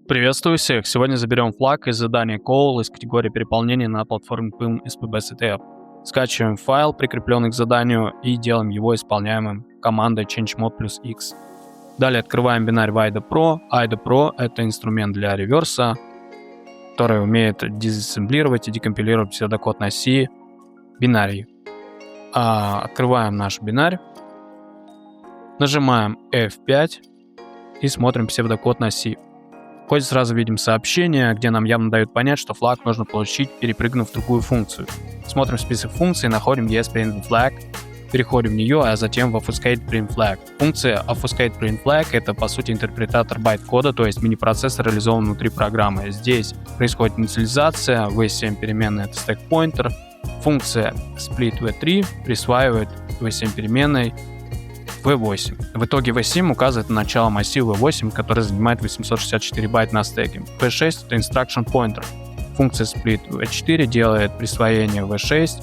Приветствую всех! Сегодня заберем флаг из задания Call из категории переполнения на платформе PIM SPB CTF. Скачиваем файл, прикрепленный к заданию, и делаем его исполняемым командой ChangeMod плюс X. Далее открываем бинарь в IDA Pro. IDA Pro — это инструмент для реверса, который умеет дезассемблировать и декомпилировать псевдокод на C бинарий. Открываем наш бинарь, нажимаем F5 и смотрим псевдокод на C. В коде сразу видим сообщение, где нам явно дают понять, что флаг можно получить, перепрыгнув в другую функцию. Смотрим список функций, находим ESPrintFlag, переходим в нее, а затем в OffuScatePrintFlag. Функция OffuScatePrintFlag — это по сути интерпретатор байт-кода, то есть мини-процессор, реализован внутри программы. Здесь происходит инициализация, v7 переменная — это stack-pointer. Функция SplitV3 присваивает v7 переменной v8. В итоге v7 указывает на начало массива v8, который занимает 864 байт на стеке. v6 — это instruction pointer. Функция SplitV4 делает присвоение v6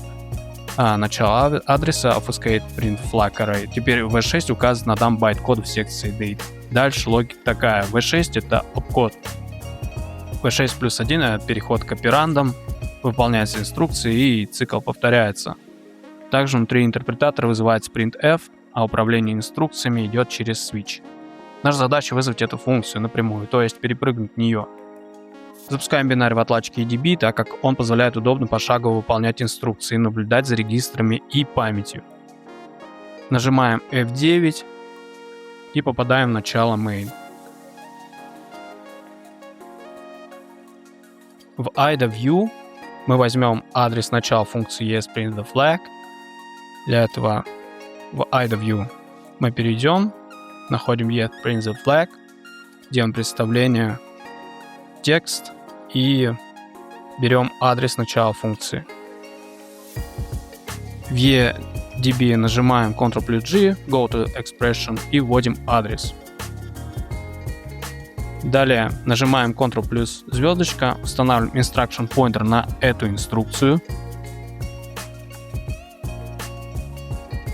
начала адреса OffuScatePrintFlag. Теперь v6 указывает на дам байт-кода в секции date. Дальше логика такая: v6 — это opcode. v6 плюс 1 — это переход к операндам, выполняются инструкции и цикл повторяется. Также внутри интерпретатора вызывается printf, а управление инструкциями идет через switch. Наша задача — вызвать эту функцию напрямую, то есть перепрыгнуть в нее. Запускаем бинарь в отладчике EDB, так как он позволяет удобно пошагово выполнять инструкции и наблюдать за регистрами и памятью. Нажимаем F9 и попадаем в начало main. В IDA View мы возьмем адрес начала функции ESPrintFlag. Для этого в IDA View мы перейдем, находим ESPrintFlag, делаем представление, текст и берем адрес начала функции. В EDB нажимаем Ctrl плюс G, Go to Expression и вводим адрес. Далее нажимаем Ctrl плюс звездочка, устанавливаем instruction pointer на эту инструкцию.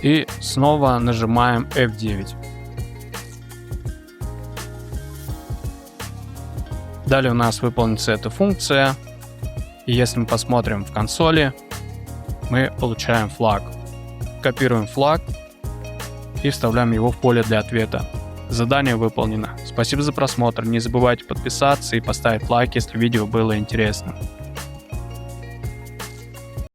И снова нажимаем F9. Далее у нас выполнится эта функция. И если мы посмотрим в консоли, мы получаем флаг. Копируем флаг и вставляем его в поле для ответа. Задание выполнено. Спасибо за просмотр. Не забывайте подписаться и поставить лайк, если видео было интересно.